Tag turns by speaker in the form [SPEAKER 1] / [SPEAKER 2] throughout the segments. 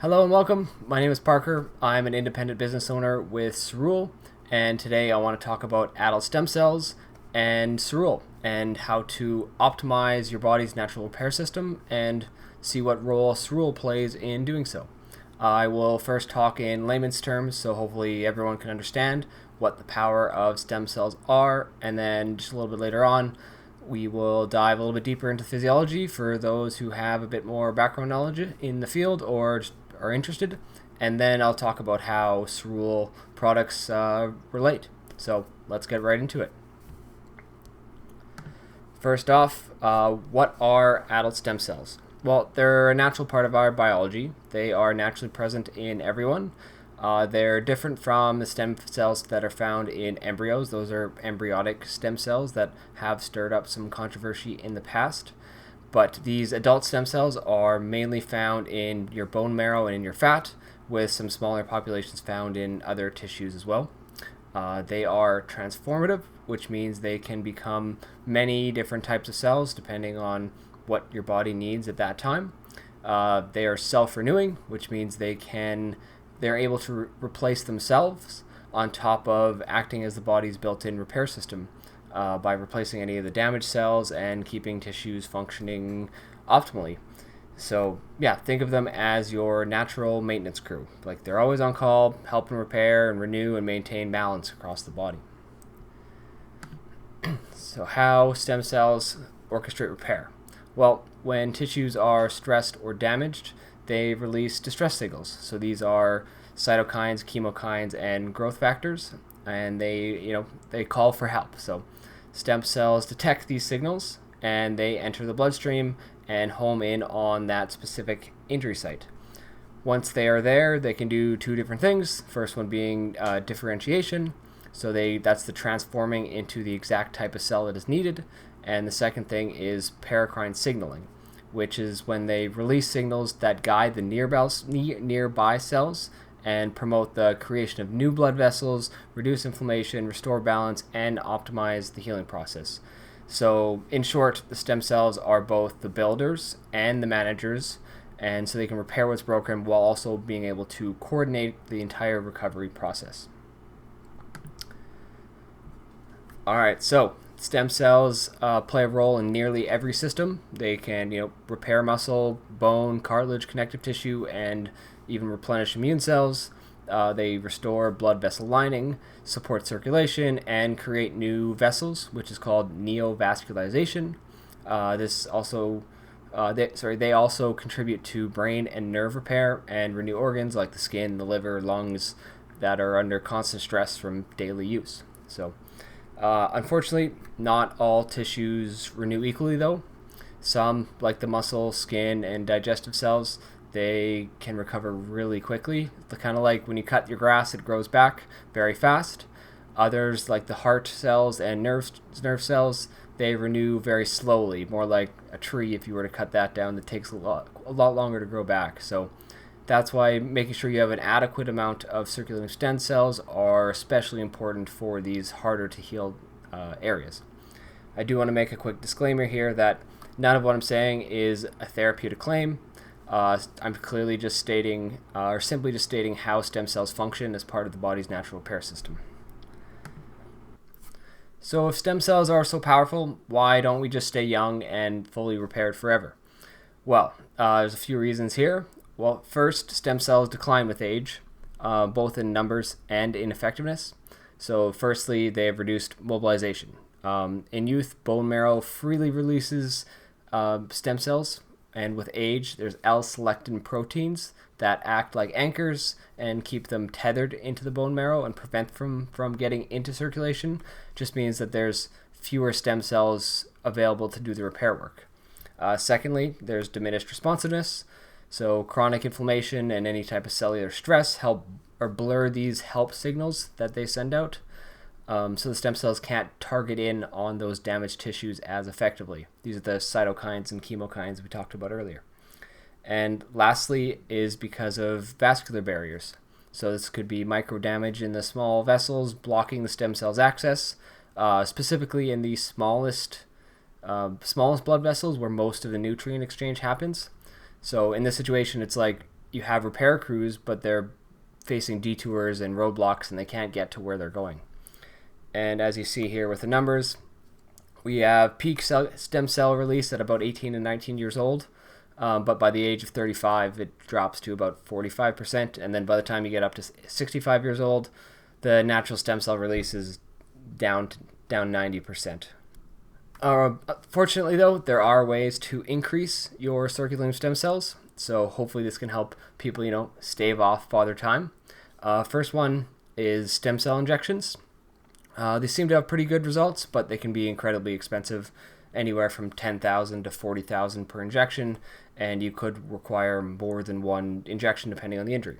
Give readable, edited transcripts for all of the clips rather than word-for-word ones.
[SPEAKER 1] Hello and welcome. My name is Parker. I'm an independent business owner with Cerule, and today I want to talk about adult stem cells and Cerule and how to optimize your body's natural repair system and see what role Cerule plays in doing so. I will first talk in layman's terms so hopefully everyone can understand what the power of stem cells are, and then just a little bit later on we will dive a little bit deeper into physiology for those who have a bit more background knowledge in the field or just are interested, and then I'll talk about how Cerule products relate. So let's get right into it. First off, what are adult stem cells? Well, they're a natural part of our biology. They are naturally present in everyone. They're different from the stem cells that are found in embryos. Those are embryonic stem cells that have stirred up some controversy in the past. But these adult stem cells are mainly found in your bone marrow and in your fat, with some smaller populations found in other tissues as well. They are transformative, which means they can become many different types of cells depending on what your body needs at that time. They are self-renewing, which means they're able to replace themselves on top of acting as the body's built-in repair system. By replacing any of the damaged cells and keeping tissues functioning optimally. So yeah, think of them as your natural maintenance crew. Like they're always on call, helping repair and renew and maintain balance across the body. So how stem cells orchestrate repair? Well, when tissues are stressed or damaged, they release distress signals. So these are cytokines, chemokines, and growth factors, and they call for help. So stem cells detect these signals and they enter the bloodstream and home in on that specific injury site. Once they are there, they can do two different things. First one being differentiation. So that's the transforming into the exact type of cell that is needed. And the second thing is paracrine signaling, which is when they release signals that guide the nearby cells and promote the creation of new blood vessels, reduce inflammation, restore balance, and optimize the healing process. So, in short, the stem cells are both the builders and the managers, and so they can repair what's broken while also being able to coordinate the entire recovery process. Alright, so stem cells play a role in nearly every system. They can, repair muscle, bone, cartilage, connective tissue, and even replenish immune cells. They restore blood vessel lining, support circulation, and create new vessels, which is called neovascularization. They also contribute to brain and nerve repair and renew organs like the skin, the liver, lungs that are under constant stress from daily use. So, unfortunately, not all tissues renew equally, though. Some, like the muscle, skin, and digestive cells, they can recover really quickly. It's kind of like when you cut your grass, it grows back very fast. Others, like the heart cells and nerve cells, they renew very slowly, more like a tree. If you were to cut that down, it takes a lot longer to grow back. So that's why making sure you have an adequate amount of circulating stem cells are especially important for these harder to heal areas. I do want to make a quick disclaimer here that none of what I'm saying is a therapeutic claim. I'm clearly just stating, or simply just stating how stem cells function as part of the body's natural repair system. So if stem cells are so powerful, why don't we just stay young and fully repaired forever? Well, there's a few reasons here. Well, first, stem cells decline with age, both in numbers and in effectiveness. So firstly, they have reduced mobilization. In youth, bone marrow freely releases stem cells, and with age, there's L-selectin proteins that act like anchors and keep them tethered into the bone marrow and prevent from getting into circulation. Just means that there's fewer stem cells available to do the repair work. Secondly, there's diminished responsiveness. So chronic inflammation and any type of cellular stress help or blur these help signals that they send out. So the stem cells can't target in on those damaged tissues as effectively. These are the cytokines and chemokines we talked about earlier. And lastly is because of vascular barriers. So this could be micro damage in the small vessels blocking the stem cells' access, specifically in the smallest blood vessels where most of the nutrient exchange happens. So in this situation, it's like you have repair crews, but they're facing detours and roadblocks and they can't get to where they're going. And as you see here with the numbers, we have peak stem cell release at about 18 and 19 years old, but by the age of 35, it drops to about 45%. And then by the time you get up to 65 years old, the natural stem cell release is down 90%. Fortunately, though, there are ways to increase your circulating stem cells. So hopefully this can help people, stave off father time. First one is stem cell injections. They seem to have pretty good results, but they can be incredibly expensive, anywhere from $10,000 to $40,000 per injection, and you could require more than one injection depending on the injury.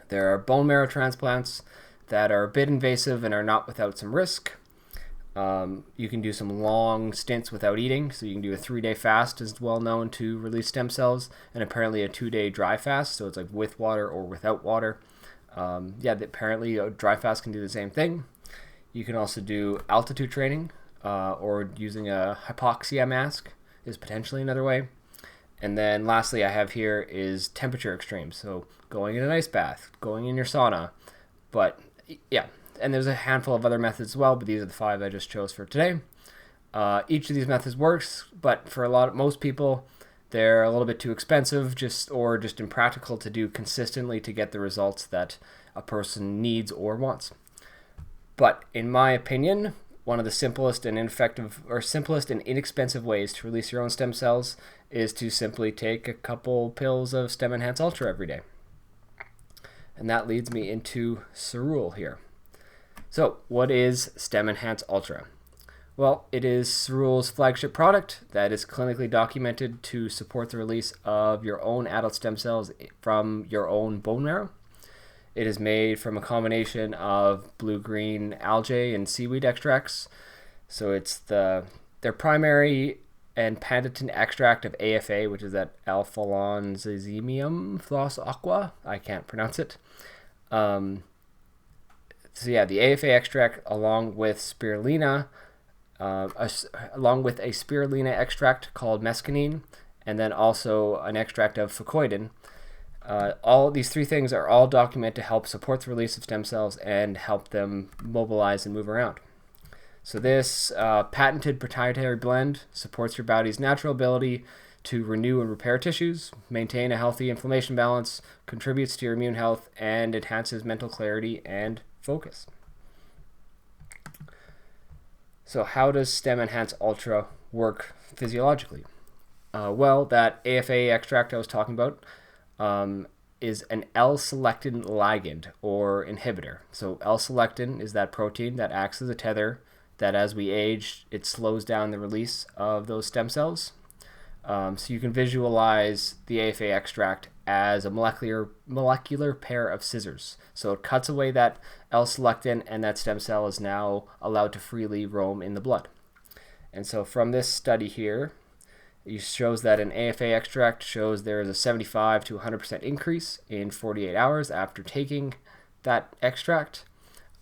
[SPEAKER 1] There are bone marrow transplants that are a bit invasive and are not without some risk. You can do some long stints without eating, so you can do a 3-day fast is well known to release stem cells, and apparently a 2-day dry fast, so it's like with water or without water. Apparently a dry fast can do the same thing. You can also do altitude training, or using a hypoxia mask is potentially another way. And then lastly I have here is temperature extremes, so going in an ice bath, going in your sauna. But yeah, and there's a handful of other methods as well, but these are the 5 I just chose for today. Each of these methods works, but for most people, they're a little bit too expensive, just impractical to do consistently to get the results that a person needs or wants. But in my opinion, one of the simplest and inexpensive ways to release your own stem cells is to simply take a couple pills of StemEnhance Ultra every day. And that leads me into Cerule here. So what is StemEnhance Ultra? Well, it is Cerule's flagship product that is clinically documented to support the release of your own adult stem cells from your own bone marrow. It is made from a combination of blue-green algae and seaweed extracts. So it's their primary and patented extract of AFA, which is that Alphalanzimium floss aqua. I can't pronounce it. The AFA extract along with spirulina, along with a spirulina extract called mescanine, and then also an extract of fucoidan. All these 3 things are all documented to help support the release of stem cells and help them mobilize and move around. So this patented proprietary blend supports your body's natural ability to renew and repair tissues, maintain a healthy inflammation balance, contributes to your immune health, and enhances mental clarity and focus. So how does StemEnhance Ultra work physiologically? That AFA extract I was talking about is an L-selectin ligand or inhibitor. So L-selectin is that protein that acts as a tether that as we age, it slows down the release of those stem cells. So you can visualize the AFA extract as a molecular pair of scissors. So it cuts away that L-selectin, and that stem cell is now allowed to freely roam in the blood. And so from this study here, it shows that an AFA extract shows there is a 75 to 100% increase in 48 hours after taking that extract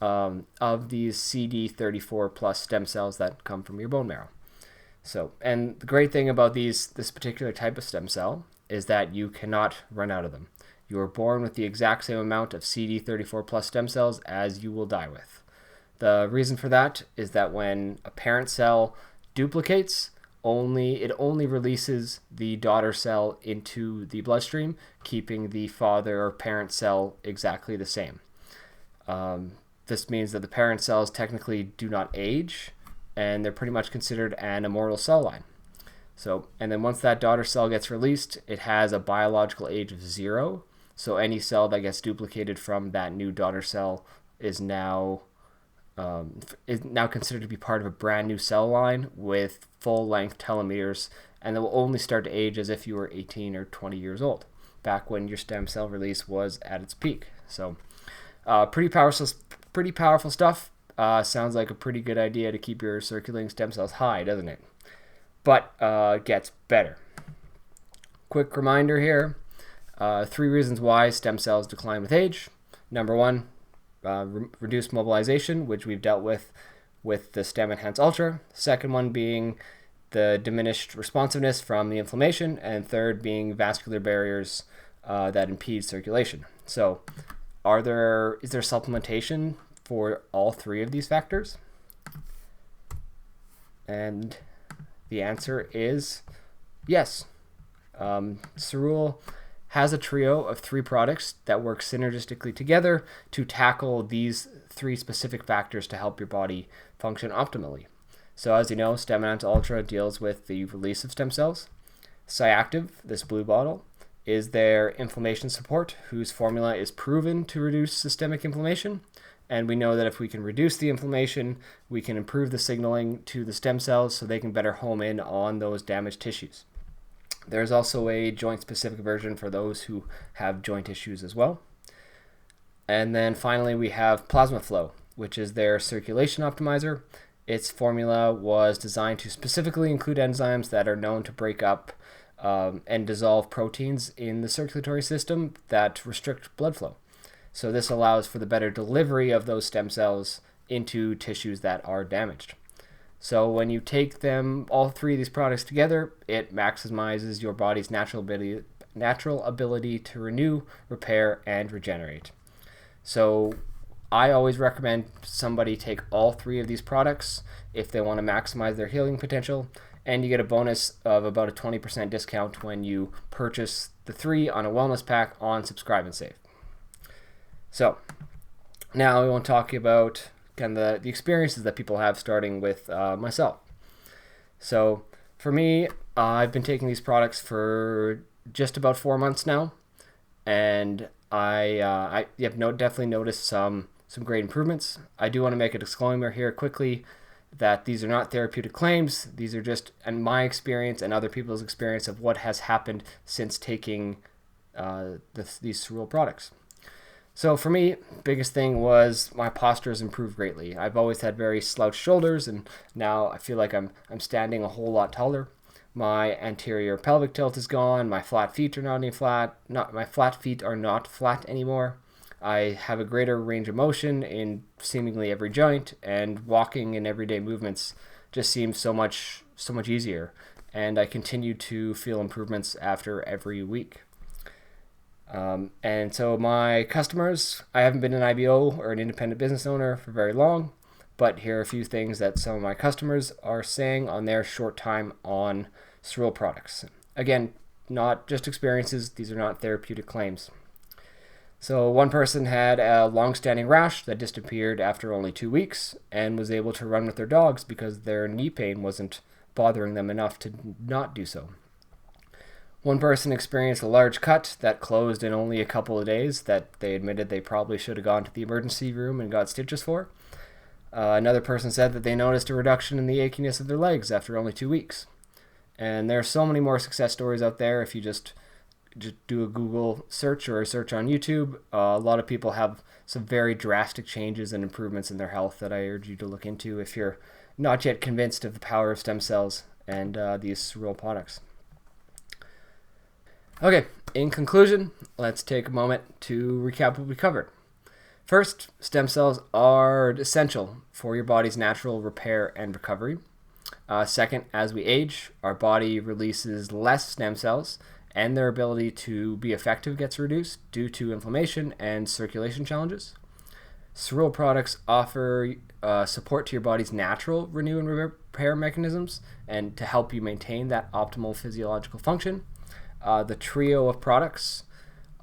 [SPEAKER 1] of these CD34 plus stem cells that come from your bone marrow. So, and the great thing about this particular type of stem cell is that you cannot run out of them. You are born with the exact same amount of CD34 plus stem cells as you will die with. The reason for that is that when a parent cell duplicates, it only releases the daughter cell into the bloodstream, keeping the father or parent cell exactly the same. This means that the parent cells technically do not age, and they're pretty much considered an immortal cell line. So, and then once that daughter cell gets released, it has a biological age of 0. So any cell that gets duplicated from that new daughter cell is now considered to be part of a brand new cell line with full-length telomeres, and it will only start to age as if you were 18 or 20 years old, back when your stem cell release was at its peak. So pretty powerful stuff. Sounds like a pretty good idea to keep your circulating stem cells high, doesn't it? But it gets better. Quick reminder here, 3 reasons why stem cells decline with age. Number 1, reduced mobilization, which we've dealt with the StemEnhance Ultra. Second one being the diminished responsiveness from the inflammation, and third being vascular barriers that impedes circulation. So is there supplementation for all three of these factors? And the answer is yes. Cerule has a trio of 3 products that work synergistically together to tackle these 3 specific factors to help your body function optimally. So as you know, StemEnhance Ultra deals with the release of stem cells. Cyactive, this blue bottle, is their inflammation support, whose formula is proven to reduce systemic inflammation. And we know that if we can reduce the inflammation, we can improve the signaling to the stem cells so they can better home in on those damaged tissues. There's also a joint-specific version for those who have joint issues as well. And then finally, we have Plasma Flow, which is their circulation optimizer. Its formula was designed to specifically include enzymes that are known to break up and dissolve proteins in the circulatory system that restrict blood flow. So this allows for the better delivery of those stem cells into tissues that are damaged. So when you take them, all 3 of these products together, it maximizes your body's natural ability to renew, repair, and regenerate. So I always recommend somebody take all 3 of these products if they want to maximize their healing potential, and you get a bonus of about a 20% discount when you purchase the 3 on a wellness pack on Subscribe and Save. So now we want to talk about kind of the experiences that people have starting with myself. So for me, I've been taking these products for just about 4 months now, and I have definitely noticed some great improvements. I do want to make a disclaimer here quickly that these are not therapeutic claims. These are just my experience and other people's experience of what has happened since taking these Cerule products. So for me, biggest thing was my posture has improved greatly. I've always had very slouched shoulders, and now I feel like I'm standing a whole lot taller. My anterior pelvic tilt is gone. My flat feet are not flat anymore. I have a greater range of motion in seemingly every joint, and walking in everyday movements just seems so much easier. And I continue to feel improvements after every week. And so my customers, I haven't been an IBO or an independent business owner for very long, but here are a few things that some of my customers are saying on their short time on Cerule products. Again, not just experiences, these are not therapeutic claims. So one person had a long-standing rash that disappeared after only 2 weeks and was able to run with their dogs because their knee pain wasn't bothering them enough to not do so. One person experienced a large cut that closed in only a couple of days that they admitted they probably should have gone to the emergency room and got stitches for. Another person said that they noticed a reduction in the achiness of their legs after only 2 weeks. And there are so many more success stories out there. If you just do a Google search or a search on YouTube, a lot of people have some very drastic changes and improvements in their health that I urge you to look into if you're not yet convinced of the power of stem cells and these Cerule products. Okay, in conclusion, let's take a moment to recap what we covered. First, stem cells are essential for your body's natural repair and recovery. Second, as we age, our body releases less stem cells, and their ability to be effective gets reduced due to inflammation and circulation challenges. Cerule products offer support to your body's natural renew and repair mechanisms and to help you maintain that optimal physiological function. The trio of products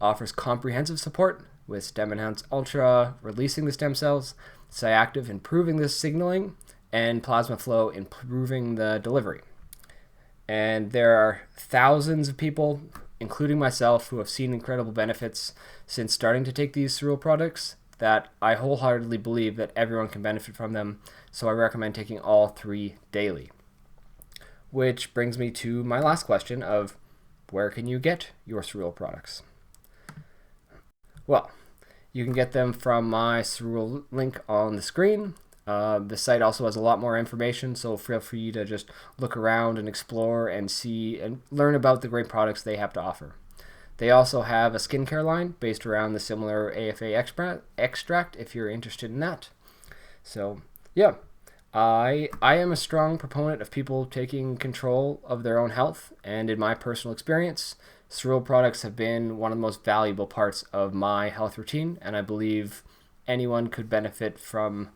[SPEAKER 1] offers comprehensive support with StemEnhance Ultra releasing the stem cells, Cyactive improving the signaling, and Plasma Flow improving the delivery. And there are thousands of people, including myself, who have seen incredible benefits since starting to take these Cerule products that I wholeheartedly believe that everyone can benefit from them, so I recommend taking all 3 daily. Which brings me to my last question of, where can you get your Cerule products? Well, you can get them from my Cerule link on the screen. The site also has a lot more information, so feel free to just look around and explore and see and learn about the great products they have to offer. They also have a skincare line based around the similar AFA extract if you're interested in that. So, yeah. I am a strong proponent of people taking control of their own health, and in my personal experience, Cerule products have been one of the most valuable parts of my health routine, and I believe anyone could benefit from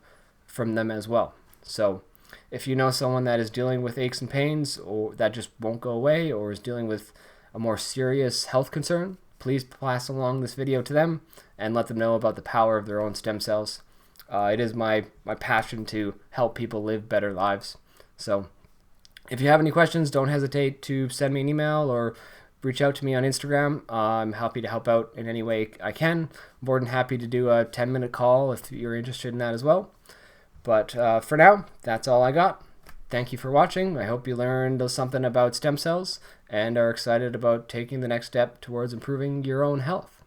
[SPEAKER 1] them as well. So if you know someone that is dealing with aches and pains, or that just won't go away, or is dealing with a more serious health concern, please pass along this video to them and let them know about the power of their own stem cells. It is my passion to help people live better lives. So if you have any questions, don't hesitate to send me an email or reach out to me on Instagram. I'm happy to help out in any way I can. More than happy to do a 10-minute call if you're interested in that as well. But for now, that's all I got. Thank you for watching. I hope you learned something about stem cells and are excited about taking the next step towards improving your own health.